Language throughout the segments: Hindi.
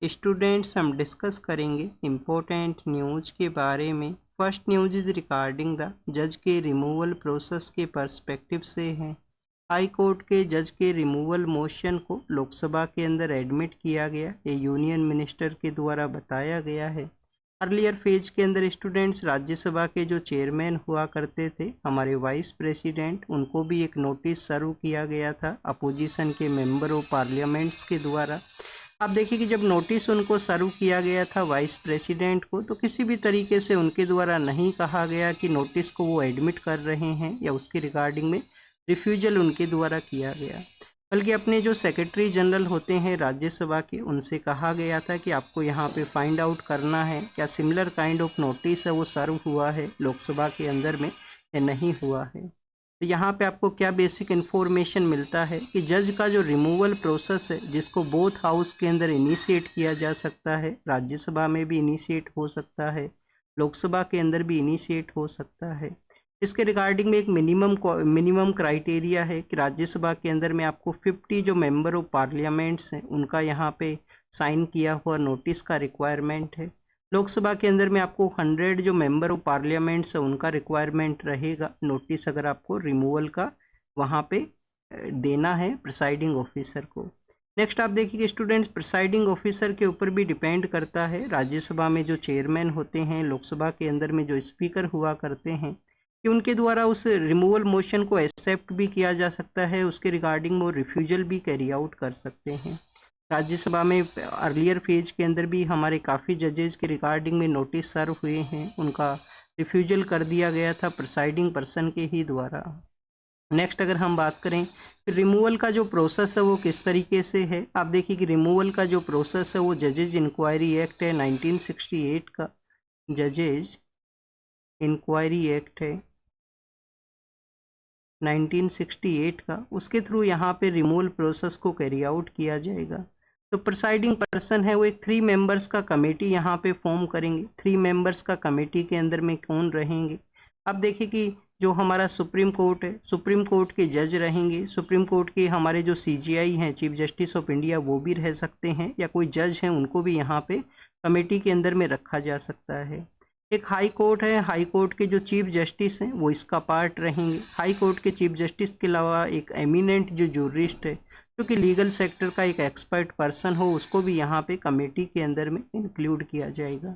स्टूडेंट्स, हम डिस्कस करेंगे इम्पोर्टेंट न्यूज के बारे में। First news is regarding the जज के रिमूवल प्रोसेस के पर्सपेक्टिव से है। हाई कोर्ट के जज के रिमूवल मोशन को लोकसभा के अंदर एडमिट किया गया, ये यूनियन मिनिस्टर के द्वारा बताया गया है। अर्लियर फेज के अंदर स्टूडेंट्स, राज्यसभा के जो चेयरमैन हुआ करते थे, हमारे वाइस प्रेसिडेंट, उनको भी एक नोटिस सर्व किया गया था अपोजिशन के मेंबर ऑफ पार्लियामेंट्स के द्वारा। आप देखिए कि जब नोटिस उनको सर्व किया गया था वाइस प्रेसिडेंट को, तो किसी भी तरीके से उनके द्वारा नहीं कहा गया कि नोटिस को वो एडमिट कर रहे हैं या उसके रिगार्डिंग में रिफ्यूजल उनके द्वारा किया गया, बल्कि अपने जो सेक्रेटरी जनरल होते हैं राज्यसभा के, उनसे कहा गया था कि आपको यहाँ पे फाइंड आउट करना है क्या सिमिलर काइंड ऑफ नोटिस है वो सर्व हुआ है लोकसभा के अंदर में या नहीं हुआ है। तो यहाँ पे आपको क्या बेसिक इन्फॉर्मेशन मिलता है कि जज का जो रिमूवल प्रोसेस है, जिसको बोथ हाउस के अंदर इनिशिएट किया जा सकता है, राज्यसभा में भी इनिशिएट हो सकता है, लोकसभा के अंदर भी इनिशिएट हो सकता है। इसके रिगार्डिंग में एक मिनिमम क्राइटेरिया है कि राज्यसभा के अंदर में आपको 50 जो मेंबर ऑफ पार्लियामेंट्स हैं उनका यहाँ पे साइन किया हुआ नोटिस का रिक्वायरमेंट है। लोकसभा के अंदर में आपको 100 जो मेंबर ऑफ पार्लियामेंट्स है उनका रिक्वायरमेंट रहेगा नोटिस, अगर आपको रिमूवल का वहाँ पे देना है प्रिसाइडिंग ऑफिसर को। नेक्स्ट आप देखिए कि स्टूडेंट्स, प्रिसाइडिंग ऑफिसर के ऊपर भी डिपेंड करता है, राज्यसभा में जो चेयरमैन होते हैं, लोकसभा के अंदर में जो स्पीकर हुआ करते हैं, कि उनके द्वारा उस रिमूवल मोशन को एक्सेप्ट भी किया जा सकता है, उसके रिगार्डिंग वो रिफ्यूजल भी कैरी आउट कर सकते हैं। राज्यसभा में अर्लियर फेज के अंदर भी हमारे काफ़ी जजेस के रिगार्डिंग में नोटिस सर्व हुए हैं, उनका रिफ्यूजल कर दिया गया था प्रिसाइडिंग पर्सन के ही द्वारा। नेक्स्ट अगर हम बात करें रिमूवल का जो प्रोसेस है वो किस तरीके से है, आप देखिए कि रिमूवल का जो प्रोसेस है वो जजेज इंक्वायरी एक्ट है 1968 का, जजेज इंक्वायरी एक्ट है 1968 का, उसके थ्रू यहाँ पे रिमूवल प्रोसेस को कैरी आउट किया जाएगा। तो प्रिसाइडिंग पर्सन है वो एक 3 मेंबर्स का कमेटी यहाँ पे फॉर्म करेंगे। 3 मेंबर्स का कमेटी के अंदर में कौन रहेंगे, अब देखिए कि जो हमारा सुप्रीम कोर्ट है, सुप्रीम कोर्ट के जज रहेंगे, सुप्रीम कोर्ट के हमारे जो CJI हैं, चीफ जस्टिस ऑफ इंडिया, वो भी रह सकते हैं, या कोई जज हैं उनको भी यहाँ पे कमेटी के अंदर में रखा जा सकता है। एक हाई कोर्ट है, हाई कोर्ट के जो चीफ जस्टिस हैं वो इसका पार्ट रहेंगे। हाई कोर्ट के चीफ जस्टिस के अलावा एक एमिनेंट जो जूरिस्ट है, जो कि लीगल सेक्टर का एक एक्सपर्ट पर्सन हो, उसको भी यहाँ पे कमेटी के अंदर में इंक्लूड किया जाएगा।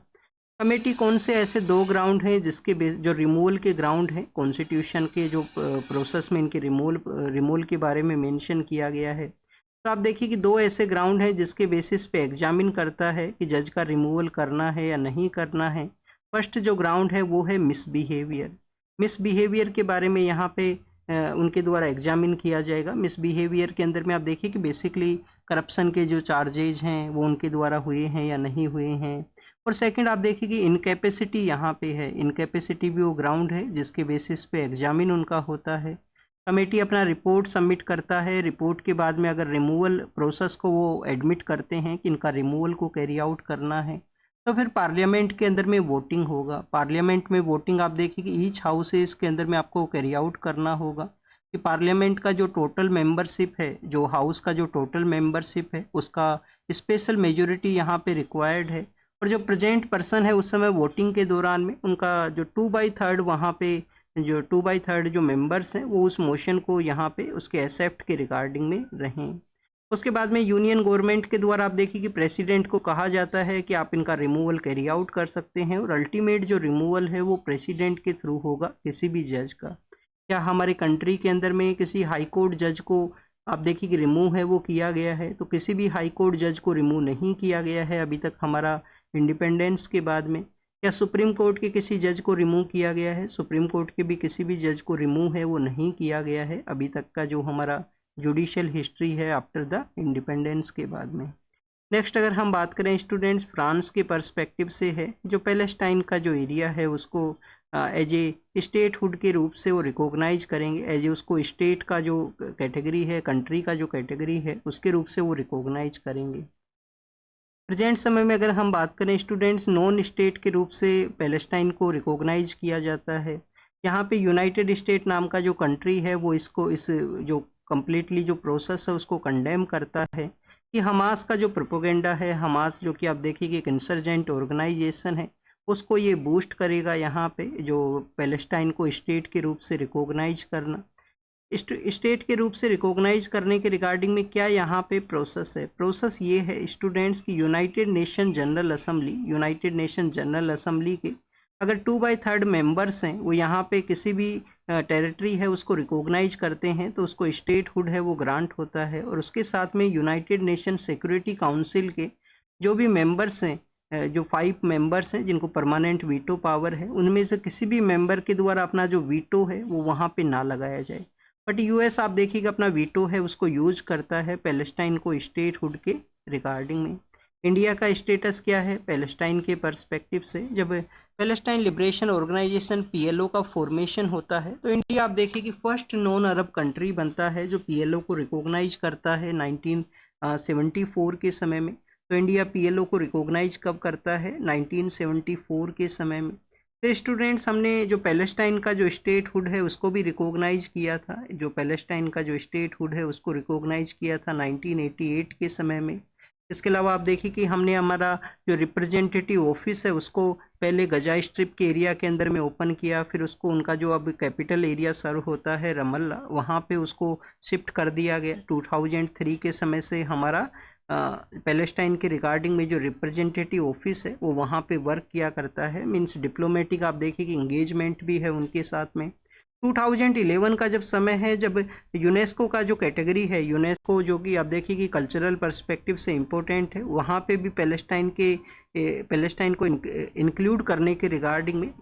कमेटी कौन से ऐसे 2 ग्राउंड हैं जिसके जो रिमूवल के ग्राउंड हैं, कॉन्स्टिट्यूशन के जो प्रोसेस में इनके रिमूवल के बारे में मेंशन किया गया है। तो आप देखिए कि 2 ऐसे ग्राउंड हैं जिसके बेसिस पे एग्जामिन करता है कि जज का रिमूवल करना है या नहीं करना है। फर्स्ट जो ग्राउंड है वो है मिसबिहेवियर। मिसबिहेवियर के बारे में यहाँ पे उनके द्वारा एग्जामिन किया जाएगा। मिसबिहेवियर के अंदर में आप देखिए कि बेसिकली करप्शन के जो चार्जेज हैं वो उनके द्वारा हुए हैं या नहीं हुए हैं। और सेकंड आप देखिए कि इनकैपेसिटी यहाँ पे है, इनकैपेसिटी भी वो ग्राउंड है जिसके बेसिस पे एग्जामिन उनका होता है। कमेटी अपना रिपोर्ट सबमिट करता है, रिपोर्ट के बाद में अगर रिमूवल प्रोसेस को वो एडमिट करते हैं कि इनका रिमूवल को कैरी आउट करना है, तो फिर पार्लियामेंट के अंदर में वोटिंग होगा। पार्लियामेंट में वोटिंग आप देखिए कि ईच हाउसेस के अंदर में आपको कैरी आउट करना होगा कि पार्लियामेंट का जो टोटल मेंबरशिप है, जो हाउस का जो टोटल मेंबरशिप है, उसका स्पेशल मेजोरिटी यहाँ पे रिक्वायर्ड है। और जो प्रेजेंट पर्सन है उस समय वोटिंग के दौरान में उनका जो 2/3 वहाँ पे जो 2/3 जो मेंबर्स हैं वो उस मोशन को यहाँ पे उसके एक्सेप्ट के रिगार्डिंग में रहें। उसके बाद में यूनियन गवर्नमेंट के द्वारा आप देखिए कि प्रेसिडेंट को कहा जाता है कि आप इनका रिमूवल कैरी आउट कर सकते हैं, और अल्टीमेट जो रिमूवल है वो प्रेसिडेंट के थ्रू होगा किसी भी जज का। क्या हमारे कंट्री के अंदर में किसी हाई कोर्ट जज को आप देखिए कि रिमूव है वो किया गया है, तो किसी भी हाई कोर्ट जज को रिमूव नहीं किया गया है अभी तक हमारा इंडिपेंडेंस के बाद में। क्या सुप्रीम कोर्ट के किसी जज को रिमूव किया गया है, सुप्रीम कोर्ट के भी किसी भी जज को रिमूव है वो नहीं किया गया है अभी तक का जो हमारा जुडिशियल हिस्ट्री है आफ्टर द इंडिपेंडेंस के बाद में। नेक्स्ट अगर हम बात करें स्टूडेंट्स, फ्रांस के पर्सपेक्टिव से है, जो पैलेस्टाइन का जो एरिया है उसको एज ए स्टेटहुड के रूप से वो रिकॉग्नाइज करेंगे, एज ए उसको स्टेट का जो कैटेगरी है, कंट्री का जो कैटेगरी है उसके रूप से वो रिकॉग्नाइज करेंगे। प्रेजेंट समय में अगर हम बात करें स्टूडेंट्स, नॉन स्टेट के रूप से पैलेस्टाइन को रिकॉग्नाइज किया जाता है। यहाँ पे यूनाइटेड स्टेट नाम का जो कंट्री है वो इसको इस जो कम्प्लीटली जो प्रोसेस है उसको कंडेम करता है कि हमास का जो प्रोपोगेंडा है, हमास जो कि आप देखिए कि एक इंसर्जेंट ऑर्गेनाइजेशन है, उसको ये बूस्ट करेगा यहाँ पे, जो पैलेस्टाइन को स्टेट के रूप से रिकॉग्नाइज करना। स्टेट के रूप से रिकॉग्नाइज करने के रिगार्डिंग में क्या यहाँ पे प्रोसेस है? प्रोसेस ये है स्टूडेंट्स की यूनाइटेड नेशन जनरल असेंबली के अगर 2/3 मेंबर्स हैं, वो यहाँ पे किसी भी टेरिटरी है उसको रिकॉग्नाइज करते हैं, तो उसको स्टेटहुड है वो ग्रांट होता है। और उसके साथ में यूनाइटेड नेशन सिक्योरिटी काउंसिल के जो भी मेंबर्स हैं, जो 5 मेंबर्स हैं जिनको परमानेंट वीटो पावर है, उनमें से किसी भी मेंबर के द्वारा अपना जो वीटो है वो वहाँ पे ना लगाया जाए। बट यूएस आप देखिएगा अपना वीटो है उसको यूज करता है पैलेस्टाइन को स्टेटहुड के रिगार्डिंग में। इंडिया का स्टेटस क्या है पैलेस्टाइन के पर्सपेक्टिव से? जब पैलेस्टाइन लिबरेशन ऑर्गेनाइजेशन पीएलओ का फॉर्मेशन होता है, तो इंडिया आप देखिए कि फर्स्ट नॉन अरब कंट्री बनता है जो पीएलओ को रिकॉग्नाइज करता है 1974 के समय में। तो इंडिया पीएलओ को रिकॉग्नाइज कब करता है? 1974 के समय में। फिर स्टूडेंट्स हमने जो पैलेस्टाइन का जो स्टेटहुड है उसको भी रिकॉग्नाइज किया था, जो पैलेस्टाइन का जो स्टेटहुड है उसको रिकॉग्नाइज किया था 1988 के समय में। इसके अलावा आप देखिए कि हमने हमारा जो रिप्रेजेंटेटिव ऑफिस है उसको पहले गजा स्ट्रिप के एरिया के अंदर में ओपन किया, फिर उसको उनका जो अब कैपिटल एरिया सर्व होता है रमल्ला, वहाँ पे उसको शिफ्ट कर दिया गया। 2003 के समय से हमारा पैलेस्टाइन के रिगार्डिंग में जो रिप्रेजेंटेटिव ऑफिस है वो वहाँ पे वर्क किया करता है। मीन्स डिप्लोमेटिक आप देखिए कि इंगेजमेंट भी है उनके साथ में। 2011 का जब समय है, जब यूनेस्को का जो कैटेगरी है, यूनेस्को जो कि आप देखिए कि कल्चरल पर्सपेक्टिव से इम्पोर्टेंट है, वहाँ पे भी पैलेस्टाइन को इंक्लूड करने के रिगार्डिंग में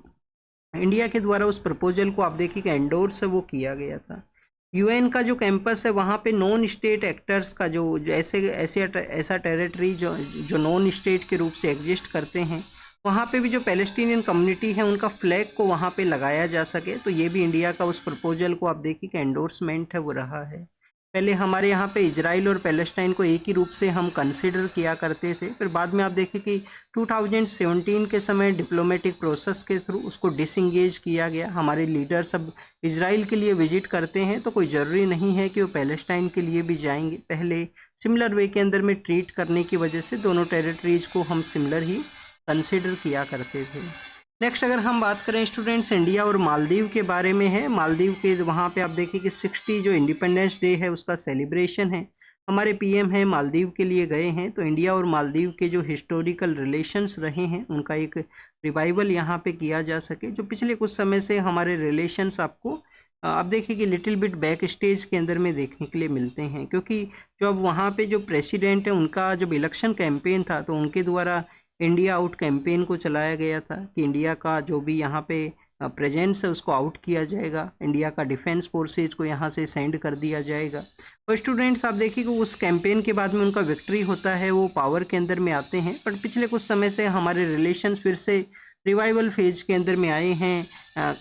इंडिया के द्वारा उस प्रपोजल को आप देखिए कि एंडोर्स है वो किया गया था। यूएन का जो कैंपस है वहाँ पे नॉन स्टेट एक्टर्स का जो ऐसा टेरिटरी जो नॉन स्टेट के रूप से एग्जिस्ट करते हैं, वहाँ पे भी जो पैलेस्टीनियन कम्युनिटी है उनका फ्लैग को वहाँ पे लगाया जा सके, तो ये भी इंडिया का उस प्रपोजल को आप देखिए कि एंडोर्समेंट है वो रहा है। पहले हमारे यहाँ पे इजराइल और पैलेस्टाइन को एक ही रूप से हम कंसिडर किया करते थे, फिर बाद में आप देखिए कि 2017 के समय डिप्लोमेटिक प्रोसेस के थ्रू उसको डिसंगेज किया गया। हमारे लीडर सब इजराइल के लिए विजिट करते हैं, तो कोई ज़रूरी नहीं है कि वो पैलेस्टाइन के लिए भी जाएंगे। पहले सिमिलर वे के अंदर में ट्रीट करने की वजह से दोनों टेरिटरीज को हम सिमिलर ही कंसिडर किया करते थे। नेक्स्ट अगर हम बात करें स्टूडेंट्स इंडिया और मालदीव के बारे में है, मालदीव के वहाँ पे आप देखिए कि 60 जो इंडिपेंडेंस डे है उसका सेलिब्रेशन है। हमारे पीएम है मालदीव के लिए गए हैं, तो इंडिया और मालदीव के जो हिस्टोरिकल रिलेशंस रहे हैं उनका एक रिवाइवल यहाँ पे किया जा सके। जो पिछले कुछ समय से हमारे रिलेशंस आपको आप देखिए कि लिटिल बिट बैक स्टेज के अंदर में देखने के लिए मिलते हैं, क्योंकि जो अब वहाँ पे जो प्रेसिडेंट है उनका जब इलेक्शन कैंपेन था तो उनके द्वारा इंडिया आउट कैंपेन को चलाया गया था कि इंडिया का जो भी यहाँ पे प्रेजेंस है उसको आउट किया जाएगा, इंडिया का डिफेंस फोर्सेज को यहाँ से सेंड कर दिया जाएगा। और स्टूडेंट्स आप देखिए कि उस कैंपेन के बाद में उनका विक्ट्री होता है, वो पावर के अंदर में आते हैं। बट पिछले कुछ समय से हमारे रिलेशंस फिर से रिवाइवल फेज के अंदर में आए हैं।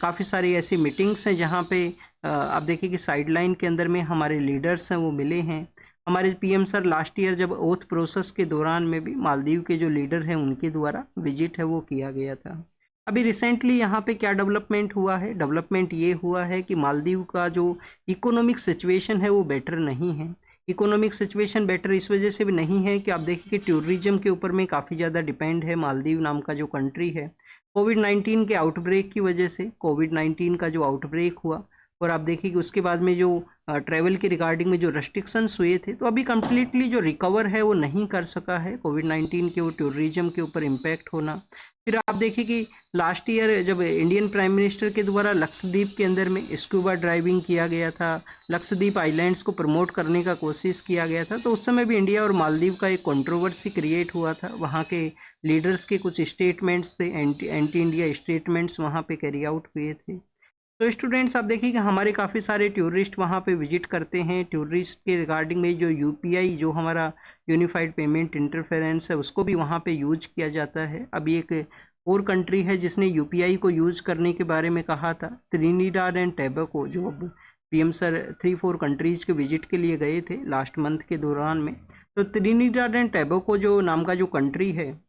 काफ़ी सारी ऐसी मीटिंग्स हैं जहाँ पे आप देखिए कि साइडलाइन के अंदर में हमारे लीडर्स हैं वो मिले हैं। हमारे पीएम सर लास्ट ईयर जब ओथ प्रोसेस के दौरान में भी मालदीव के जो लीडर हैं उनके द्वारा विजिट है वो किया गया था। अभी रिसेंटली यहाँ पे क्या डेवलपमेंट हुआ है? डेवलपमेंट ये हुआ है कि मालदीव का जो इकोनॉमिक सिचुएशन है वो बेटर नहीं है। इकोनॉमिक सिचुएशन बेटर इस वजह से भी नहीं है कि आप देखिए कि टूरिज्म के ऊपर में काफ़ी ज़्यादा डिपेंड है मालदीव नाम का जो कंट्री है। कोविड-19 के आउटब्रेक की वजह से, कोविड-19 का जो आउटब्रेक हुआ और आप देखिए कि उसके बाद में जो ट्रैवल के रिगार्डिंग में जो रेस्ट्रिक्शंस हुए थे, तो अभी कम्प्लीटली जो रिकवर है वो नहीं कर सका है कोविड-19 के वो टूरिज्म के ऊपर इम्पैक्ट होना। फिर आप देखिए कि लास्ट ईयर जब इंडियन प्राइम मिनिस्टर के द्वारा लक्षद्वीप के अंदर में स्कूबा ड्राइविंग किया गया था, लक्षद्वीप आइलैंड्स को प्रमोट करने का कोशिश किया गया था, तो उस समय भी इंडिया और मालदीव का एक कंट्रोवर्सी क्रिएट हुआ था। वहाँ के लीडर्स के कुछ स्टेटमेंट्स थे, एंटी इंडिया स्टेटमेंट्स वहाँ पे कैरी आउट हुए थे। तो स्टूडेंट्स आप देखिए कि हमारे काफ़ी सारे टूरिस्ट वहाँ पे विजिट करते हैं। टूरिस्ट के रिगार्डिंग में जो यूपीआई जो हमारा यूनिफाइड पेमेंट इंटरफेरेंस है उसको भी वहाँ पे यूज किया जाता है। अभी एक और कंट्री है जिसने यूपीआई को यूज करने के बारे में कहा था, त्रिनिडाद एंड टोबैगो, जो अब पीएम सर 3-4 कंट्रीज के विजिट के लिए गए थे लास्ट मंथ के दौरान में। तो त्रिनिडाद एंड टोबैगो जो नाम का जो कंट्री है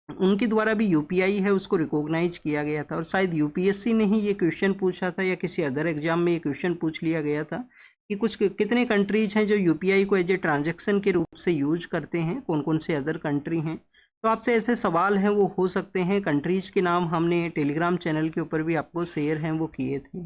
उनके द्वारा भी यूपीआई है उसको रिकॉग्नाइज किया गया था। और शायद यूपीएससी ने ही ये क्वेश्चन पूछा था या किसी अदर एग्जाम में ये क्वेश्चन पूछ लिया गया था कि कुछ कितने कंट्रीज हैं जो यूपीआई को एज ए ट्रांजैक्शन के रूप से यूज करते हैं, कौन कौन से अदर कंट्री हैं। तो आपसे ऐसे सवाल हैं वो हो सकते हैं। कंट्रीज के नाम हमने टेलीग्राम चैनल के ऊपर भी आपको शेयर हैं वो किए थे।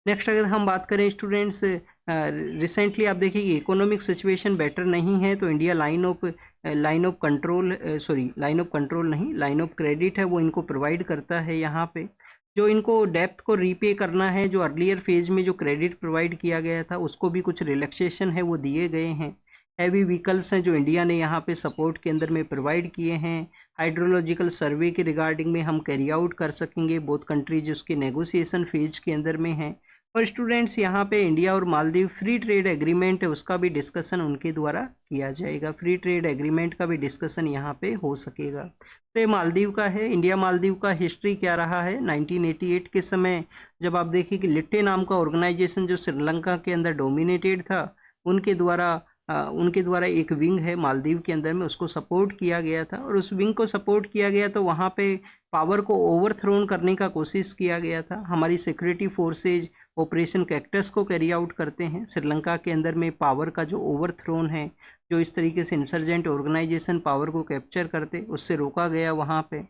नेक्स्ट अगर हम बात करें स्टूडेंट्स, रिसेंटली आप देखिए कि इकोनॉमिक सिचुएशन बेटर नहीं है, तो इंडिया लाइन ऑफ कंट्रोल नहीं, लाइन ऑफ क्रेडिट है वो इनको प्रोवाइड करता है। यहाँ पे जो इनको डेप्थ को रीपे करना है, जो अर्लियर फेज में जो क्रेडिट प्रोवाइड किया गया था उसको भी कुछ रिलैक्सेशन है वो दिए गए हैं। हैवी व्हीकल्स हैं जो इंडिया ने यहाँ पे सपोर्ट के अंदर में प्रोवाइड किए हैं। हाइड्रोलॉजिकल सर्वे के रिगार्डिंग में हम कैरी आउट कर सकेंगे, बोथ कंट्रीज उसके नेगोशिएशन फेज के अंदर में हैं। और स्टूडेंट्स यहाँ पे इंडिया और मालदीव फ्री ट्रेड एग्रीमेंट है उसका भी डिस्कशन उनके द्वारा किया जाएगा। फ्री ट्रेड एग्रीमेंट का भी डिस्कशन यहाँ पे हो सकेगा। तो ये मालदीव का है। इंडिया मालदीव का हिस्ट्री क्या रहा है, 1988 के समय जब आप देखिए कि लिट्टे नाम का ऑर्गेनाइजेशन जो श्रीलंका के अंदर डोमिनेटेड था, उनके द्वारा एक विंग है मालदीव के अंदर में, उसको सपोर्ट किया गया था। और उस विंग को सपोर्ट किया गया तो वहाँ पे पावर को ओवरथ्रोन करने का कोशिश किया गया था। हमारी सिक्योरिटी फोर्सेज ऑपरेशन कैक्टस को कैरी आउट करते हैं। श्रीलंका के अंदर में पावर का जो ओवरथ्रोन है, जो इस तरीके से इंसर्जेंट ऑर्गेनाइजेशन पावर को कैप्चर करते, उससे रोका गया वहाँ पे।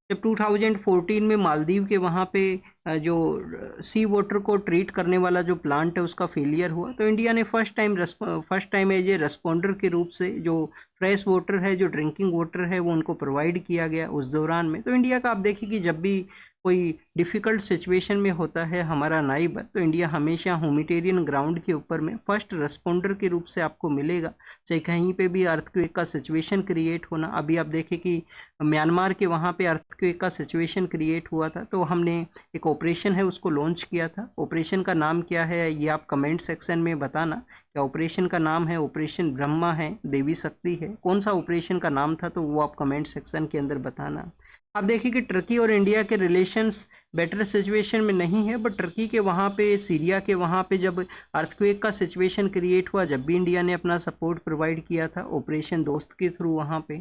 जब 2014 में मालदीव के वहाँ पे जो सी वाटर को ट्रीट करने वाला जो प्लांट है उसका फेलियर हुआ, तो इंडिया ने first time as a responder के रूप से जो फ्रेश वाटर है, जो ड्रिंकिंग वाटर है, वो उनको प्रोवाइड किया गया उस दौरान में। तो इंडिया का आप देखिए कि जब भी कोई डिफ़िकल्ट सिचुएशन में होता है हमारा नाइबर, तो इंडिया हमेशा ह्यूमैनिटेरियन ग्राउंड के ऊपर में फर्स्ट रेस्पॉन्डर के रूप से आपको मिलेगा, चाहे कहीं पे भी अर्थक्वेक का सिचुएशन क्रिएट होना। अभी आप देखें कि म्यांमार के वहाँ पे अर्थक्वेक का सिचुएशन क्रिएट हुआ था, तो हमने एक ऑपरेशन है उसको लॉन्च किया था। ऑपरेशन का नाम क्या है ये आप कमेंट सेक्शन में बताना। क्या ऑपरेशन का नाम है ऑपरेशन ब्रह्मा है, देवी शक्ति है, कौन सा ऑपरेशन का नाम था, तो वो आप कमेंट सेक्शन के अंदर बताना। आप देखिए कि टर्की और इंडिया के रिलेशंस बेटर सिचुएशन में नहीं है, बट टर्की के वहाँ पे, सीरिया के वहाँ पे जब अर्थक्वेक का सिचुएशन क्रिएट हुआ, जब भी इंडिया ने अपना सपोर्ट प्रोवाइड किया था ऑपरेशन दोस्त के थ्रू वहाँ पे।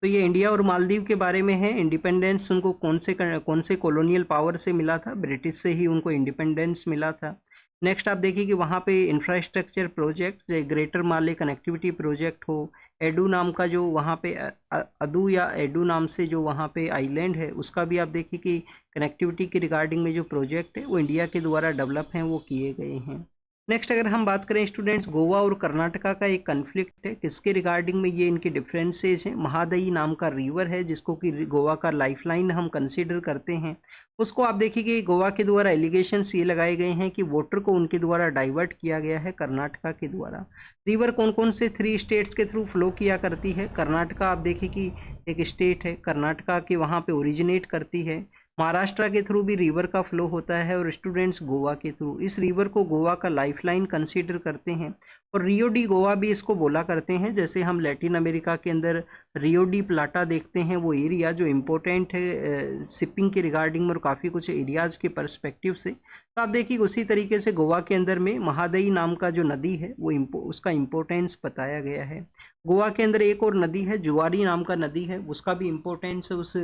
तो ये इंडिया और मालदीव के बारे में है। इंडिपेंडेंस उनको कौन से कॉलोनियल पावर से मिला था, ब्रिटिश से ही उनको इंडिपेंडेंस मिला था। नेक्स्ट आप देखिए कि वहाँ पे इंफ्रास्ट्रक्चर प्रोजेक्ट, ग्रेटर माले कनेक्टिविटी प्रोजेक्ट हो, एडू नाम का जो वहाँ पे अदू या एडू नाम से जो वहाँ पे आइलैंड है, उसका भी आप देखिए कि कनेक्टिविटी के रिगार्डिंग में जो प्रोजेक्ट है वो इंडिया के द्वारा डेवलप हैं, वो किए गए हैं। नेक्स्ट अगर हम बात करें स्टूडेंट्स, गोवा और कर्नाटका का एक कन्फ्लिक्ट है, किसके रिगार्डिंग में, ये इनके डिफरेंसेस हैं। महादई नाम का रिवर है जिसको कि गोवा का लाइफलाइन हम कंसीडर करते हैं, उसको आप देखिए कि गोवा के द्वारा एलिगेशंस ये लगाए गए हैं कि वाटर को उनके द्वारा डाइवर्ट किया गया है कर्नाटका के द्वारा। रिवर कौन कौन से 3 स्टेट्स के थ्रू फ्लो किया करती है, कर्नाटका आप देखिए कि एक स्टेट है, कर्नाटका के वहाँ पे ओरिजिनेट करती है। महाराष्ट्र के थ्रू भी रिवर का फ्लो होता है, और स्टूडेंट्स गोवा के थ्रू। इस रिवर को गोवा का लाइफलाइन कंसीडर करते हैं, और रियो डी गोवा भी इसको बोला करते हैं। जैसे हम लैटिन अमेरिका के अंदर रियो डी प्लाटा देखते हैं, वो एरिया जो इम्पोर्टेंट है शिपिंग के रिगार्डिंग और काफ़ी कुछ एरियाज के पर्सपेक्टिव से। तो आप देखिए उसी तरीके से गोवा के अंदर में महादई नाम का जो नदी है वो उसका इम्पोर्टेंस बताया गया है। गोवा के अंदर एक और नदी है, जुआरी नाम का नदी है, उसका भी इम्पोर्टेंस है उस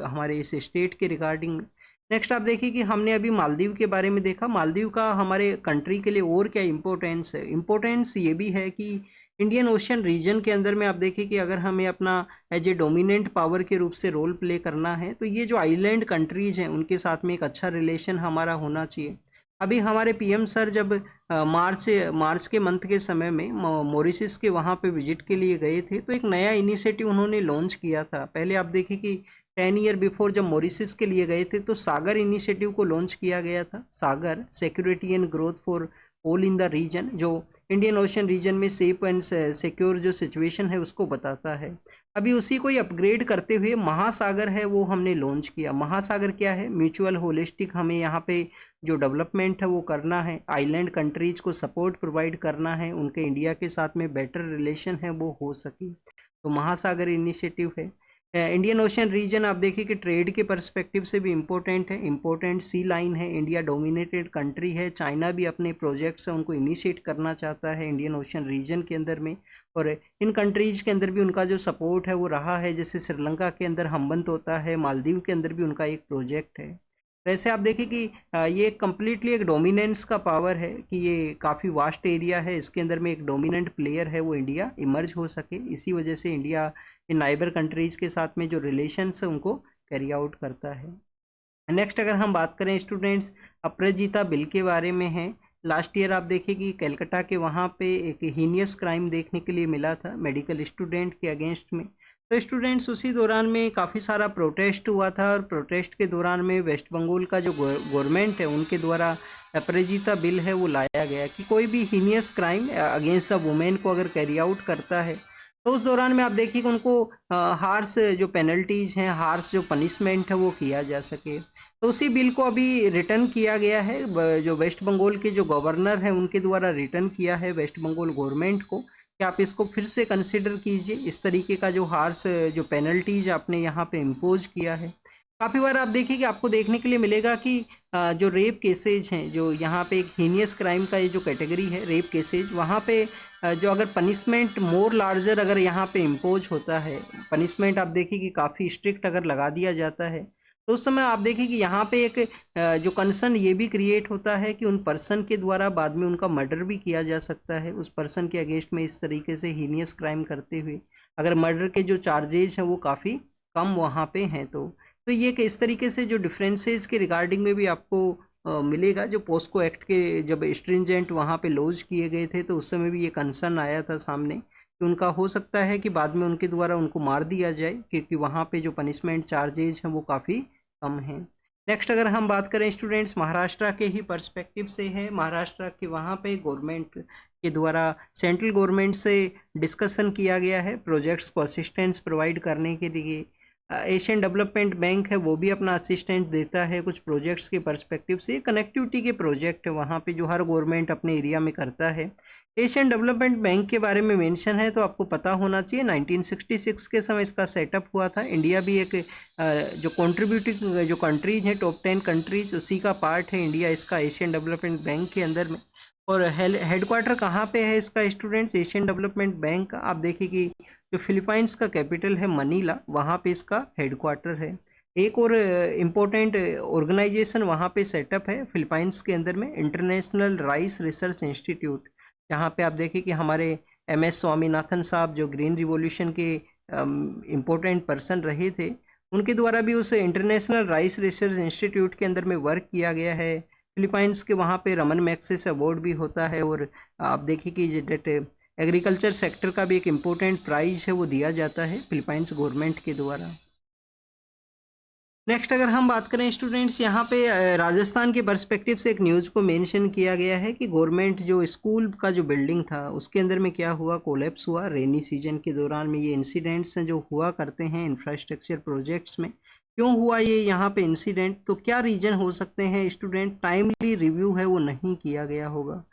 हमारे इस स्टेट के रिगार्डिंग में। नेक्स्ट आप देखिए कि हमने अभी मालदीव के बारे में देखा, मालदीव का हमारे कंट्री के लिए और क्या इम्पोर्टेंस है। इम्पोर्टेंस ये भी है कि इंडियन ओशियन रीजन के अंदर में आप देखिए कि अगर हमें अपना एज ए डोमिनेंट पावर के रूप से रोल प्ले करना है, तो ये जो आइलैंड कंट्रीज हैं उनके साथ में एक अच्छा रिलेशन हमारा होना चाहिए। अभी हमारे पीएम सर जब मार्च के मंथ के समय में मॉरिशस के वहाँ पे विजिट के लिए गए थे, तो एक नया इनिशिएटिव उन्होंने लॉन्च किया था। पहले आप देखिए कि 10 ईयर बिफोर जब मॉरिशस के लिए गए थे तो सागर इनिशिएटिव को लॉन्च किया गया था। Sagar security and growth for all in the region, जो इंडियन ओशन रीजन में सेफ एंड सिक्योर जो सिचुएशन है उसको बताता है। अभी उसी को ही अपग्रेड करते हुए महासागर है वो हमने लॉन्च किया। महासागर क्या है, म्यूचुअल होलिस्टिक, हमें यहाँ पे जो डेवलपमेंट है वो करना है, आइलैंड कंट्रीज को सपोर्ट प्रोवाइड करना है, उनके इंडिया के साथ में बेटर रिलेशन है वो हो सके, तो महासागर इनिशिएटिव है। इंडियन ओशन रीजन आप देखिए कि ट्रेड के पर्सपेक्टिव से भी इम्पोर्टेंट है, इम्पोर्टेंट सी लाइन है, इंडिया डोमिनेटेड कंट्री है, चाइना भी अपने प्रोजेक्ट्स हैं उनको इनिशिएट करना चाहता है इंडियन ओशन रीजन के अंदर में, और इन कंट्रीज के अंदर भी उनका जो सपोर्ट है वो रहा है। जैसे श्रीलंका के अंदर हम्बंत होता है, मालदीव के अंदर भी उनका एक प्रोजेक्ट है। वैसे आप देखिए कि ये कम्प्लीटली एक डोमिनेंस का पावर है कि ये काफ़ी वास्ट एरिया है, इसके अंदर में एक डोमिनेंट प्लेयर है वो इंडिया इमर्ज हो सके, इसी वजह से इंडिया इन नाइबर कंट्रीज़ के साथ में जो रिलेशंस है उनको कैरी आउट करता है। नेक्स्ट अगर हम बात करें स्टूडेंट्स अपराजिता बिल के बारे में है। लास्ट ईयर आप देखिए कि कलकत्ता के वहाँ पे एक हीनियस क्राइम देखने के लिए मिला था मेडिकल स्टूडेंट के अगेंस्ट में। तो स्टूडेंट्स उसी दौरान में काफ़ी सारा प्रोटेस्ट हुआ था और प्रोटेस्ट के दौरान में वेस्ट बंगाल का जो गवर्नमेंट है उनके द्वारा अपराजिता बिल है वो लाया गया कि कोई भी heinous crime against the women को अगर कैरी आउट करता है तो उस दौरान में आप देखिए कि उनको हार्श जो पेनल्टीज हैं, हार्श जो पनिशमेंट है वो किया जा सके। तो उसी बिल को अभी रिटर्न किया गया है, जो वेस्ट बंगाल के जो गवर्नर हैं उनके द्वारा रिटर्न किया है वेस्ट बंगाल गवर्नमेंट को कि आप इसको फिर से कंसिडर कीजिए, इस तरीके का जो हार्श जो पेनल्टीज आपने यहाँ पे इम्पोज किया है। काफ़ी बार आप देखिए कि आपको देखने के लिए मिलेगा कि जो रेप केसेज हैं, जो यहाँ पे एक हीनियस क्राइम का ये जो कैटेगरी है रेप केसेज, वहाँ पे जो अगर पनिशमेंट मोर लार्जर अगर यहाँ पे इम्पोज होता है, पनिशमेंट आप देखिए कि काफ़ी स्ट्रिक्ट अगर लगा दिया जाता है, तो उस समय आप देखिए कि यहाँ पे एक जो कंसर्न ये भी क्रिएट होता है कि उन पर्सन के द्वारा बाद में उनका मर्डर भी किया जा सकता है, उस पर्सन के अगेंस्ट में इस तरीके से हीनियस क्राइम करते हुए अगर मर्डर के जो चार्जेज हैं वो काफ़ी कम वहाँ पे हैं। तो ये कि इस तरीके से जो डिफरेंसेस के रिगार्डिंग में भी आपको मिलेगा। जो पोस्को एक्ट के जब स्ट्रिंजेंट वहाँ पे लॉज किए गए थे तो उस समय भी ये कंसर्न आया था सामने कि उनका हो सकता है कि बाद में उनके द्वारा उनको मार दिया जाए, क्योंकि वहाँ पे जो पनिशमेंट चार्जेज हैं वो काफ़ी कम हैं। नेक्स्ट अगर हम बात करें स्टूडेंट्स महाराष्ट्र के ही पर्सपेक्टिव से है, महाराष्ट्र के वहाँ पे गवर्नमेंट के द्वारा सेंट्रल गवर्नमेंट से डिस्कशन किया गया है प्रोजेक्ट्स को असिस्टेंस प्रोवाइड करने के लिए। एशियन डेवलपमेंट बैंक है वो भी अपना असिस्टेंट देता है कुछ प्रोजेक्ट्स के पर्सपेक्टिव से। कनेक्टिविटी के प्रोजेक्ट है वहाँ पे जो हर गवर्नमेंट अपने एरिया में करता है। एशियन डेवलपमेंट बैंक के बारे में मेंशन है तो आपको पता होना चाहिए 1966 के समय इसका सेटअप हुआ था। इंडिया भी एक जो कॉन्ट्रीब्यूटिंग जो कंट्रीज हैं टॉप 10 कंट्रीज उसी का पार्ट है इंडिया इसका एशियन डेवलपमेंट बैंक के अंदर में। और हेडक्वार्टर कहाँ पे है इसका स्टूडेंट्स एशियन डेवलपमेंट बैंक का? आप देखिए कि जो फिलीपाइंस का कैपिटल है मनीला, वहाँ पे इसका हेडक्वार्टर है। एक और इम्पोर्टेंट ऑर्गेनाइजेशन वहाँ पे सेटअप है फिलीपाइंस के अंदर में, इंटरनेशनल राइस रिसर्च इंस्टीट्यूट, जहाँ पे आप देखिए कि हमारे MS स्वामीनाथन साहब जो ग्रीन रिवॉल्यूशन के इम्पोर्टेंट पर्सन रहे थे, उनके द्वारा भी उस इंटरनेशनल राइस रिसर्च इंस्टीट्यूट के अंदर में वर्क किया गया है। फिलीपाइंस के वहाँ पे रमन मैग्सेसे अवार्ड भी होता है। और आप देखिए कि डेट एग्रीकल्चर सेक्टर का भी एक इम्पोर्टेंट प्राइज है वो दिया जाता है फिलीपाइंस गवर्नमेंट के द्वारा। नेक्स्ट अगर हम बात करें स्टूडेंट्स यहाँ पे राजस्थान के पर्सपेक्टिव से एक न्यूज़ को मेंशन किया गया है कि गवर्नमेंट जो स्कूल का जो बिल्डिंग था उसके अंदर में क्या हुआ, कोलैप्स हुआ। रेनी सीजन के दौरान में ये इंसिडेंट्स जो हुआ करते हैं इंफ्रास्ट्रक्चर प्रोजेक्ट्स में, क्यों हुआ ये यहाँ पे इंसिडेंट, तो क्या रीजन हो सकते हैं स्टूडेंट? टाइमली रिव्यू है वो नहीं किया गया होगा।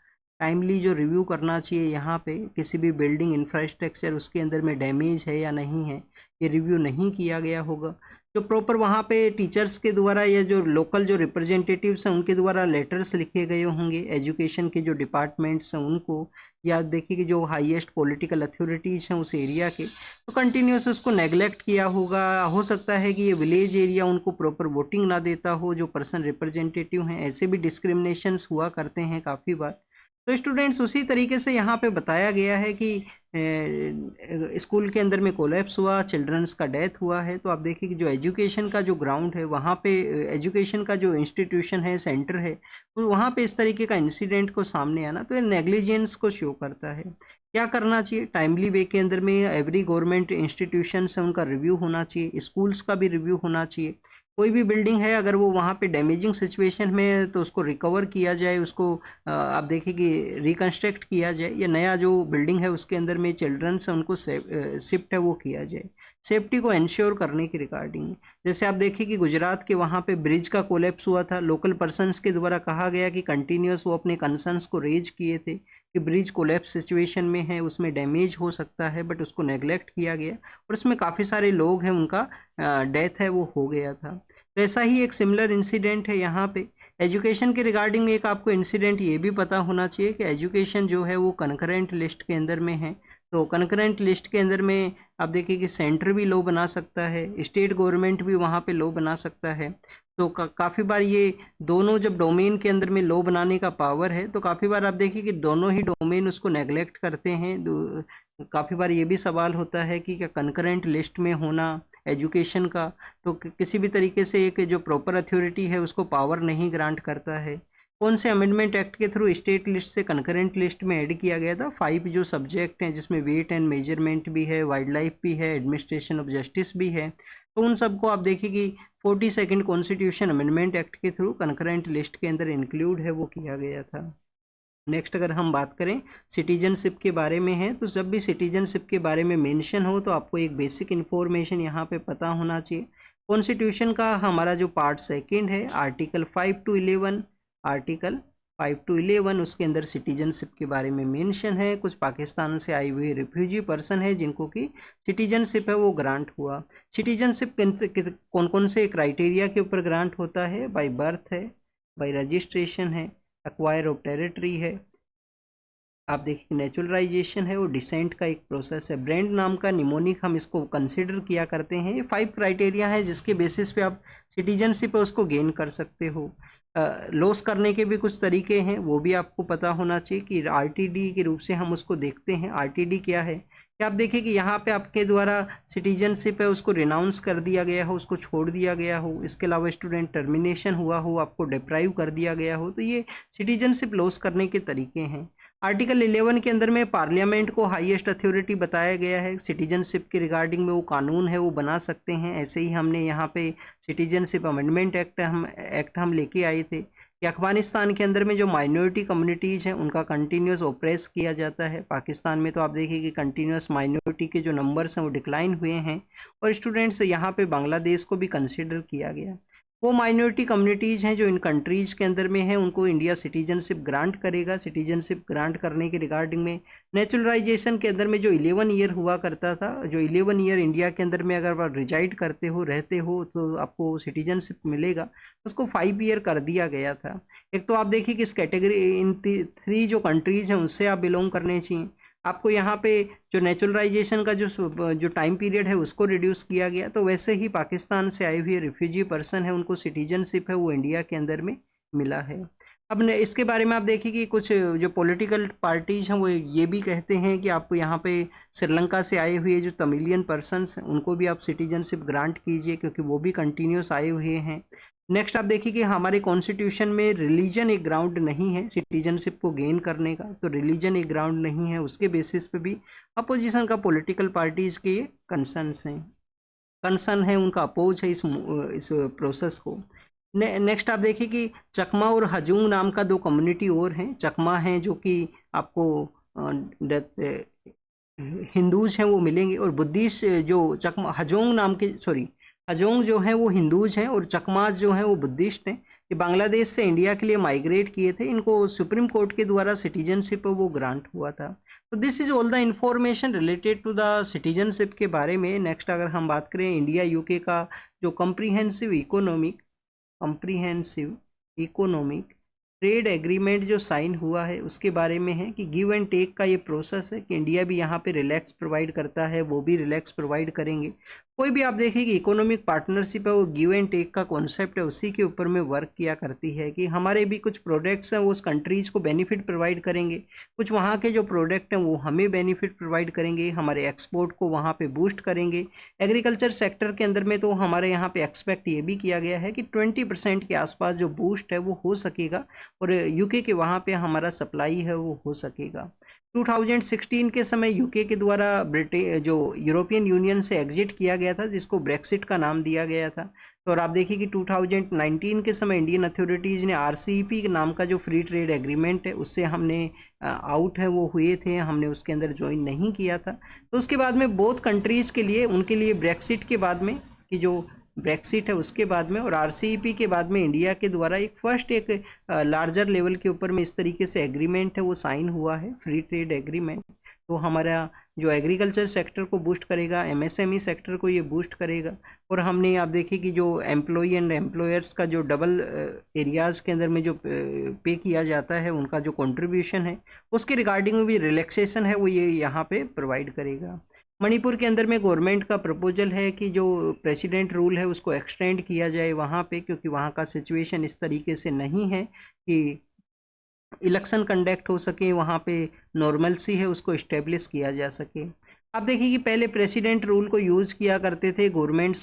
टाइमली जो रिव्यू करना चाहिए यहाँ पे किसी भी बिल्डिंग इंफ्रास्ट्रक्चर उसके अंदर में डैमेज है या नहीं है, ये रिव्यू नहीं किया गया होगा। जो प्रॉपर वहाँ पे टीचर्स के द्वारा या जो लोकल जो रिप्रेजेंटेटिव्स हैं उनके द्वारा लेटर्स लिखे गए होंगे एजुकेशन के जो डिपार्टमेंट्स हैं उनको, या देखिए कि जो हाईएस्ट पॉलिटिकल अथॉरिटीज़ हैं उस एरिया के, तो कंटिन्यूस उसको नेग्लेक्ट किया होगा। हो सकता है कि ये विलेज एरिया उनको प्रॉपर वोटिंग ना देता हो जो पर्सन रिप्रेजेंटेटिव हैं, ऐसे भी डिस्क्रिमिनेशंस हुआ करते हैं काफ़ी बार। तो स्टूडेंट्स उसी तरीके से यहाँ पे बताया गया है कि स्कूल के अंदर में कोलैप्स हुआ, चिल्ड्रंस का डेथ हुआ है। तो आप देखिए कि जो एजुकेशन का जो ग्राउंड है वहाँ पे एजुकेशन का जो इंस्टीट्यूशन है, सेंटर है, तो वहाँ पे इस तरीके का इंसिडेंट को सामने आना तो ये नेग्लिजेंस को शो करता है। क्या करना चाहिए? टाइमली वे के अंदर में एवरी गवर्नमेंट इंस्टीट्यूशन से उनका रिव्यू होना चाहिए, स्कूल्स का भी रिव्यू होना चाहिए। कोई भी बिल्डिंग है अगर वो वहाँ पे डैमेजिंग सिचुएशन में है तो उसको रिकवर किया जाए, उसको आप देखिए कि रिकन्स्ट्रक्ट किया जाए, या नया जो बिल्डिंग है उसके अंदर में चिल्ड्रंस है उनको शिफ्ट है वो किया जाए, सेफ्टी को इंश्योर करने की रिगार्डिंग। जैसे आप देखिए कि गुजरात के वहाँ पे ब्रिज का कोलैप्स हुआ था, लोकल पर्सनस के द्वारा कहा गया कि कंटिन्यूस वो अपने कंसर्न्स को रेज किए थे कि ब्रिज कोलैप्स सिचुएशन में है, उसमें डैमेज हो सकता है, बट उसको नेग्लेक्ट किया गया और उसमें काफ़ी सारे लोग हैं उनका डेथ है वो हो गया था। तो ऐसा ही एक सिमिलर इंसिडेंट है यहाँ पे एजुकेशन के रिगार्डिंग। एक आपको इंसिडेंट ये भी पता होना चाहिए कि एजुकेशन जो है वो कनकरेंट लिस्ट के अंदर में है। तो कनकरेंट लिस्ट के अंदर में आप देखिए कि सेंटर भी लॉ बना सकता है, स्टेट गवर्नमेंट भी वहाँ पे लॉ बना सकता है। तो काफ़ी बार ये दोनों जब डोमेन के अंदर में लॉ बनाने का पावर है, तो काफ़ी बार आप देखिए कि दोनों ही डोमेन उसको नेग्लेक्ट करते हैं। काफ़ी बार ये भी सवाल होता है कि क्या कंकरेंट लिस्ट में होना एजुकेशन का तो किसी भी तरीके से एक जो प्रॉपर अथॉरिटी है उसको पावर नहीं ग्रांट करता है। कौन से अमेंडमेंट एक्ट के थ्रू स्टेट लिस्ट से कंकरेंट लिस्ट में ऐड किया गया था? 5 जो सब्जेक्ट हैं जिसमें वेट एंड मेजरमेंट भी है, वाइल्ड लाइफ भी है, एडमिनिस्ट्रेशन ऑफ जस्टिस भी है। तो उन सबको आप देखिए कि 42nd कॉन्स्टिट्यूशन अमेंडमेंट एक्ट के थ्रू कंकरेंट लिस्ट के अंदर इंक्लूड है वो किया गया था। नेक्स्ट अगर हम बात करें सिटीजनशिप के बारे में है, तो जब भी सिटीजनशिप के बारे में मेंशन हो तो आपको एक बेसिक इन्फॉर्मेशन यहाँ पे पता होना चाहिए। कॉन्स्टिट्यूशन का हमारा जो पार्ट सेकंड है आर्टिकल 5 to 11, आर्टिकल 5 to 11 उसके अंदर सिटीजनशिप के बारे में मेंशन है। कुछ पाकिस्तान से आई हुई रिफ्यूजी पर्सन है जिनको कि सिटीजनशिप है वो ग्रांट हुआ। सिटीजनशिप कौन कौन से क्राइटेरिया के ऊपर ग्रांट होता है? बाय बर्थ है, बाय रजिस्ट्रेशन है, एक्वायर ऑफ टेरिटरी है, आप देखिए नेचुरलाइजेशन है, वो डिसेंट का एक प्रोसेस है। ब्रांड नाम का निमोनिक हम इसको कंसिडर किया करते हैं। ये 5 क्राइटेरिया है जिसके बेसिस पे आप सिटीजनशिप है उसको गेन कर सकते हो। लॉस करने के भी कुछ तरीके हैं, वो भी आपको पता होना चाहिए कि आरटीडी के रूप से हम उसको देखते हैं। आरटीडी क्या है कि आप देखिए कि यहाँ पे आपके द्वारा सिटीजनशिप है उसको रिनाउंस कर दिया गया हो, उसको छोड़ दिया गया हो, इसके अलावा स्टूडेंट टर्मिनेशन हुआ हो, आपको डिप्राइव कर दिया गया हो, तो ये सिटीजनशिप लॉस करने के तरीके हैं। आर्टिकल 11 के अंदर में पार्लियामेंट को हाईएस्ट अथॉरिटी बताया गया है। सिटीजनशिप के रिगार्डिंग में वो कानून है वो बना सकते हैं। ऐसे ही हमने यहाँ पे सिटीजनशिप अमेंडमेंट एक्ट हम लेके आए थे कि अफगानिस्तान के अंदर में जो माइनॉरिटी कम्युनिटीज़ हैं उनका कंटिन्यूस ऑप्रेस किया जाता है। पाकिस्तान में तो आप देखिए कि कंटिन्यूस माइनॉरिटी के जो नंबर्स हैं वो डिक्लाइन हुए हैं। और स्टूडेंट्स यहाँ पे बांग्लादेश को भी कंसिडर किया गया। वो माइनॉरिटी कम्युनिटीज़ हैं जो इन कंट्रीज़ के अंदर में हैं, उनको इंडिया सिटीजनशिप ग्रांट करेगा। सिटीजनशिप ग्रांट करने के रिगार्डिंग में नेचुरलाइजेशन के अंदर में जो 11 ईयर हुआ करता था, जो 11 ईयर इंडिया के अंदर में अगर आप रिजाइड करते हो, रहते हो, तो आपको सिटीजनशिप मिलेगा, उसको 5 ईयर कर दिया गया था। एक तो आप देखिए कि इस कैटेगरी इन 3 जो कंट्रीज़ हैं उनसे आप बिलोंग करने चाहिए। आपको यहाँ पे जो नेचुरलाइजेशन का जो टाइम पीरियड है उसको रिड्यूस किया गया। तो वैसे ही पाकिस्तान से आए हुए रिफ्यूजी पर्सन है उनको सिटीजनशिप है वो इंडिया के अंदर में मिला है। अब इसके बारे में आप देखिए कि कुछ जो पॉलिटिकल पार्टीज हैं वो ये भी कहते हैं कि आप यहाँ पे श्रीलंका से आए हुए जो तमिलियन पर्सनस हैं उनको भी आप सिटीजनशिप ग्रांट कीजिए क्योंकि वो भी कंटिन्यूस आए हुए हैं। नेक्स्ट आप देखिए कि हमारे कॉन्स्टिट्यूशन में रिलीजन एक ग्राउंड नहीं है सिटीजनशिप को गेन करने का, तो रिलीजन एक ग्राउंड नहीं है। उसके बेसिस पे भी अपोजिशन का पॉलिटिकल पार्टीज के कंसर्न है उनका अपोज है इस प्रोसेस को। नेक्स्ट आप देखिए कि चकमा और हजूंग नाम का 2 कम्युनिटी और हैं। चकमा हैं जो कि आपको हिंदूज हैं वो मिलेंगे, और बुद्धिस्ट जो चकमा हजोंग नाम के हजोंग जो हैं वो हिंदूज हैं और चकमाज जो हैं वो बुद्धिस्ट हैं। ये बांग्लादेश से इंडिया के लिए माइग्रेट किए थे। इनको सुप्रीम कोर्ट के द्वारा सिटीजनशिप वो ग्रांट हुआ था। तो this is all the information related to the citizenship के बारे में। नेक्स्ट अगर हम बात करें इंडिया यूके का जो कॉम्प्रिहेंसिव इकोनॉमिक ट्रेड एग्रीमेंट जो साइन हुआ है उसके बारे में है कि गिव एंड टेक का ये प्रोसेस है कि इंडिया भी यहाँ पे रिलैक्स प्रोवाइड करता है, वो भी रिलैक्स प्रोवाइड करेंगे। कोई भी आप देखिए कि इकोनॉमिक पार्टनरशिप है वो गिव एंड टेक का कॉन्सेप्ट है, उसी के ऊपर में वर्क किया करती है कि हमारे भी कुछ प्रोडक्ट्स हैं वो उस कंट्रीज़ को बेनिफिट प्रोवाइड करेंगे, कुछ वहाँ के जो प्रोडक्ट हैं वो हमें बेनिफिट प्रोवाइड करेंगे, हमारे एक्सपोर्ट को वहाँ पे बूस्ट करेंगे। एग्रीकल्चर सेक्टर के अंदर में तो हमारे यहाँ पे एक्सपेक्ट ये भी किया गया है कि 20% के आसपास जो बूस्ट है वो हो सकेगा और यूके के वहाँ पे हमारा सप्लाई है वो हो सकेगा। 2016 के समय यूके के द्वारा जो यूरोपियन यूनियन से एग्जिट किया गया था जिसको ब्रेक्सिट का नाम दिया गया था। तो और आप देखिए कि 2019 के समय इंडियन अथॉरिटीज़ ने RCEP के नाम का जो फ्री ट्रेड एग्रीमेंट है उससे हमने आउट है वो हुए थे, हमने उसके अंदर ज्वाइन नहीं किया था। तो उसके बाद में बोथ कंट्रीज़ के लिए उनके लिए ब्रेक्सिट के बाद में कि जो ब्रेक्सिट है उसके बाद में और RCEP के बाद में इंडिया के द्वारा एक लार्जर लेवल के ऊपर में इस तरीके से एग्रीमेंट है वो साइन हुआ है, फ्री ट्रेड एग्रीमेंट। तो हमारा जो एग्रीकल्चर सेक्टर को बूस्ट करेगा, MSME सेक्टर को ये बूस्ट करेगा। और हमने आप देखिए कि जो एम्प्लॉई एंड एम्प्लॉयर्स का जो डबल एरियाज़ के अंदर में जो पे किया जाता है उनका जो कंट्रीब्यूशन है उसके रिगार्डिंग में भी रिलैक्सेशन है वो ये यहाँ पे प्रोवाइड करेगा। मणिपुर के अंदर में गवर्नमेंट का प्रपोजल है कि जो प्रेसिडेंट रूल है उसको एक्सटेंड किया जाए वहाँ पे, क्योंकि वहाँ का सिचुएशन इस तरीके से नहीं है कि इलेक्शन कंडक्ट हो सके, वहाँ पे नॉर्मलसी है उसको इस्टेब्लिश किया जा सके। आप देखिए कि पहले प्रेसिडेंट रूल को यूज़ किया करते थे गवर्नमेंट्स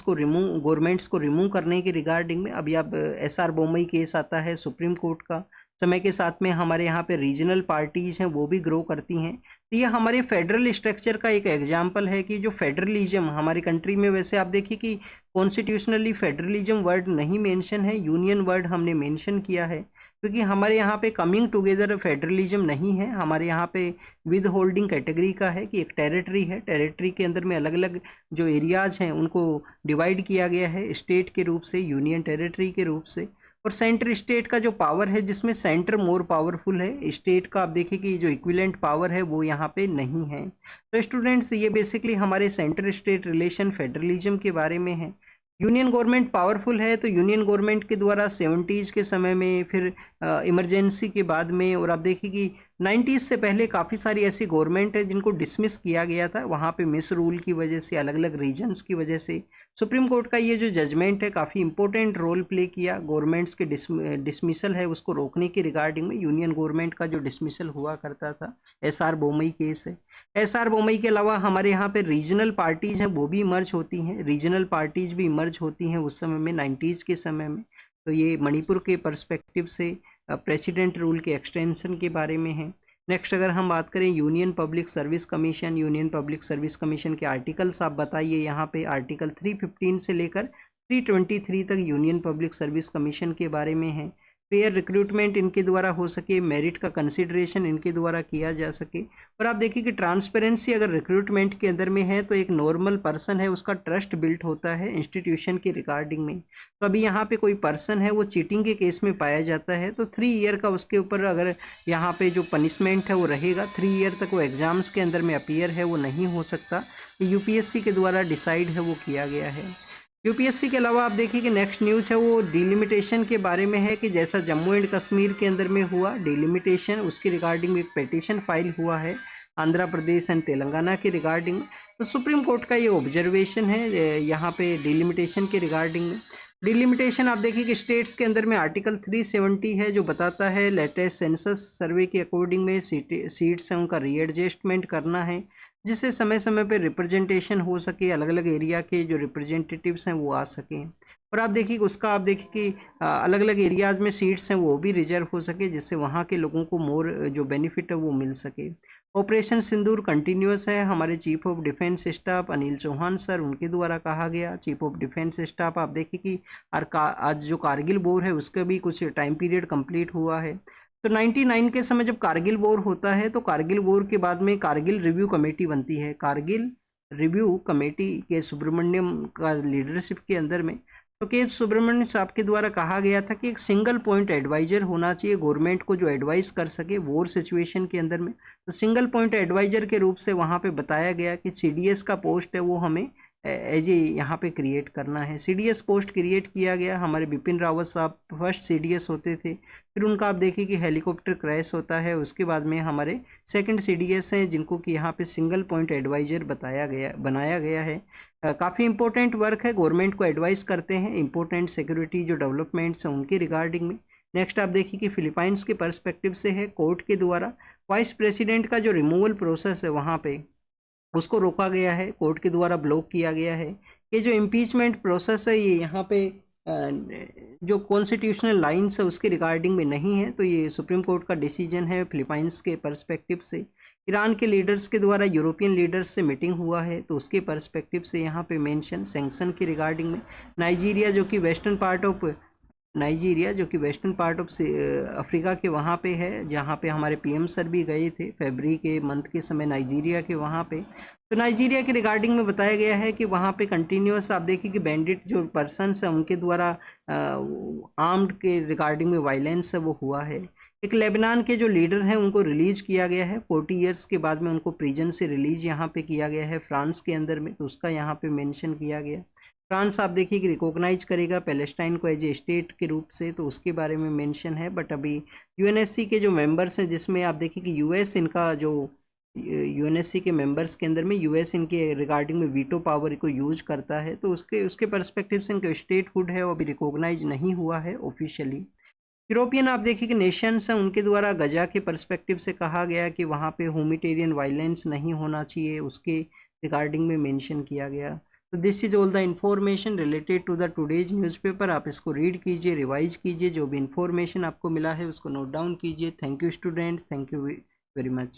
को रिमूव करने के रिगार्डिंग में। अभी अब एसआर बोमई केस आता है सुप्रीम कोर्ट का। समय के साथ में हमारे यहाँ पे रीजनल पार्टीज हैं वो भी ग्रो करती हैं। तो ये हमारे फेडरल स्ट्रक्चर का एक एग्जाम्पल है कि जो फेडरलिज्म हमारी कंट्री में, वैसे आप देखिए कि कॉन्स्टिट्यूशनली फेडरलिज्म वर्ड नहीं मेंशन है, यूनियन वर्ड हमने मेंशन किया है, क्योंकि हमारे यहाँ पे कमिंग टुगेदर फेडरलिज्म नहीं है। हमारे यहाँ पे विद होल्डिंग कैटेगरी का है कि एक टेरिटरी है, टेरिटरी के अंदर में अलग अलग जो एरियाज हैं उनको डिवाइड किया गया है स्टेट के रूप से, यूनियन टेरिटरी के रूप से। और सेंटर स्टेट का जो पावर है, जिसमें सेंटर मोर पावरफुल है, स्टेट का आप देखिए कि जो इक्विवेलेंट पावर है वो यहाँ पे नहीं है। तो स्टूडेंट्स, ये बेसिकली हमारे सेंटर स्टेट रिलेशन फेडरलिज्म के बारे में है। यूनियन गवर्नमेंट पावरफुल है, तो यूनियन गवर्नमेंट के द्वारा 70s के समय में, फिर इमरजेंसी के बाद में, और आप देखिए कि 90s से पहले काफ़ी सारी ऐसी गवर्नमेंट है जिनको डिसमिस किया गया था वहाँ पे मिस रूल की वजह से, अलग अलग रीजन्स की वजह से। सुप्रीम कोर्ट का ये जो जजमेंट है काफ़ी इंपॉर्टेंट रोल प्ले किया गवर्नमेंट्स के डिसमिसल है उसको रोकने की रिगार्डिंग में। यूनियन गवर्नमेंट का जो डिसमिसल हुआ करता था, एसआर बोमई केस है। एसआर बोमई के अलावा हमारे यहाँ पे रीजनल पार्टीज हैं वो भी इमर्ज होती हैं, रीजनल पार्टीज भी इमर्ज होती हैं उस समय में, 90s के समय में। तो ये मणिपुर के पर्सपेक्टिव से प्रेसिडेंट रूल के एक्सटेंशन के बारे में है। नेक्स्ट अगर हम बात करें union public service commission, union public service commission के आर्टिकल्स आप बताइए। यहाँ पे आर्टिकल 315 से लेकर 323 तक यूनियन पब्लिक सर्विस कमीशन के बारे में है। फेयर रिक्रूटमेंट इनके द्वारा हो सके, मेरिट का कंसिडरेशन इनके द्वारा किया जा सके। और आप देखिए कि ट्रांसपेरेंसी अगर रिक्रूटमेंट के अंदर में है तो एक नॉर्मल पर्सन है उसका ट्रस्ट बिल्ट होता है इंस्टीट्यूशन के रिगार्डिंग में। तो अभी यहाँ पे कोई पर्सन है वो चीटिंग के केस में पाया जाता है तो 3 ईयर का उसके ऊपर अगर यहाँ पे जो पनिशमेंट है वो रहेगा। 3 ईयर तक वो एग्जाम्स के अंदर में अपीयर है वो नहीं हो सकता। यूपीएससी के द्वारा डिसाइड है वो किया गया है। यूपीएससी के अलावा आप देखिए कि नेक्स्ट न्यूज़ है वो डिलिमिटेशन के बारे में है कि जैसा जम्मू एंड कश्मीर के अंदर में हुआ डिलिमिटेशन, उसके रिगार्डिंग एक पिटीशन फाइल हुआ है आंध्र प्रदेश एंड तेलंगाना के रिगार्डिंग। तो सुप्रीम कोर्ट का ये ऑब्जर्वेशन है यहाँ पे डिलिमिटेशन के रिगार्डिंग में। डिलिमिटेशन आप देखिए कि स्टेट्स के अंदर में आर्टिकल 370 है जो बताता है लेटेस्ट सेंसस सर्वे के अकॉर्डिंग में सीट्स हैं उनका रीएडजस्टमेंट करना है, जिससे समय समय पे रिप्रेजेंटेशन हो सके, अलग अलग एरिया के जो रिप्रेजेंटेटिव्स हैं वो आ सकें। और आप देखिए उसका आप देखिए कि अलग अलग एरियाज़ में सीट्स हैं वो भी रिजर्व हो सके, जिससे वहाँ के लोगों को मोर जो बेनिफिट है वो मिल सके। ऑपरेशन सिंदूर कंटिन्यूस है, हमारे chief of defence staff Anil Chauhan sir उनके द्वारा कहा गया। चीफ ऑफ डिफेंस स्टाफ आप देखिए कि आज जो कारगिल वॉर है उसका भी कुछ टाइम पीरियड कंप्लीट हुआ है। तो 99 के समय जब कारगिल वॉर होता है तो कारगिल वॉर के बाद में कारगिल रिव्यू कमेटी बनती है। कारगिल रिव्यू कमेटी के सुब्रमण्यम का लीडरशिप के अंदर में, तो के सुब्रमण्यम साहब के द्वारा कहा गया था कि एक सिंगल पॉइंट एडवाइजर होना चाहिए गवर्नमेंट को जो एडवाइस कर सके वॉर सिचुएशन के अंदर में। तो सिंगल पॉइंट एडवाइजर के रूप से वहाँ पे बताया गया कि सीडीएस का पोस्ट है वो हमें एज ए यहाँ पे क्रिएट करना है। सीडीएस पोस्ट क्रिएट किया गया, हमारे बिपिन रावत साहब फर्स्ट सीडीएस होते थे। फिर उनका आप देखिए कि हेलीकॉप्टर क्रैश होता है, उसके बाद में हमारे सेकंड सीडीएस हैं जिनको कि यहाँ पे सिंगल पॉइंट एडवाइजर बनाया गया है। काफ़ी इंपॉर्टेंट वर्क है, गवर्नमेंट को एडवाइस करते हैं इंपॉर्टेंट सिक्योरिटी जो डेवलपमेंट्स हैं उनके रिगार्डिंग में। नेक्स्ट आप देखिए कि फिलीपाइंस के पर्सपेक्टिव से है, कोर्ट के द्वारा वाइस प्रेसिडेंट का जो रिमूवल प्रोसेस है वहाँ पे उसको रोका गया है, कोर्ट के द्वारा ब्लॉक किया गया है। ये जो इम्पीचमेंट प्रोसेस है ये यहाँ पे जो कॉन्स्टिट्यूशनल लाइन्स है उसके रिगार्डिंग में नहीं है, तो ये सुप्रीम कोर्ट का डिसीजन है फिलीपाइंस के पर्सपेक्टिव से। ईरान के लीडर्स के द्वारा यूरोपियन लीडर्स से मीटिंग हुआ है तो उसके पर्सपेक्टिव से यहाँ पे मेंशन सैंक्शन के रिगार्डिंग में। नाइजीरिया जो कि वेस्टर्न पार्ट ऑफ अफ्रीका के वहाँ पे है, जहाँ पे हमारे पीएम सर भी गए थे फरवरी के मंथ के समय नाइजीरिया के वहाँ पे। तो नाइजीरिया के रिगार्डिंग में बताया गया है कि वहाँ पे कंटिन्यूस आप देखिए कि बैंडिट जो पर्सनस हैं उनके द्वारा आर्म्ड के रिगार्डिंग में वायलेंस है वो हुआ है। एक लेबनान के जो लीडर हैं उनको रिलीज किया गया है 40 ईयर्स के बाद में, उनको प्रिजन से रिलीज यहाँ पे किया गया है फ्रांस के अंदर में, तो उसका यहाँ पे मेंशन किया गया। फ्रांस आप देखिए कि रिकॉग्नाइज करेगा पैलेस्टाइन को एज ए स्टेट के रूप से, तो उसके बारे में मेंशन है। बट अभी यूएनएससी के जो मेंबर्स हैं जिसमें आप देखिए कि यूएस इनका जो यूएनएससी के मेंबर्स के अंदर में यूएस इनके रिगार्डिंग में वीटो पावर को यूज करता है, तो उसके पर्सपेक्टिव से इनका स्टेटहुड है वो अभी रिकॉग्नाइज नहीं हुआ है ऑफिशियली। यूरोपियन आप देखिए कि नेशंस हैं, उनके द्वारा गजा के पर्सपेक्टिव से कहा गया कि वहाँ पे ह्यूमैनिटेरियन वायलेंस नहीं होना चाहिए, उसके रिगार्डिंग में मेंशन किया गया। तो this is all the information related to the today's newspaper. आप इसको रीड कीजिए, रिवाइज कीजिए, जो भी इंफॉर्मेशन आपको मिला है उसको नोट डाउन कीजिए। Thank you students, thank you very much.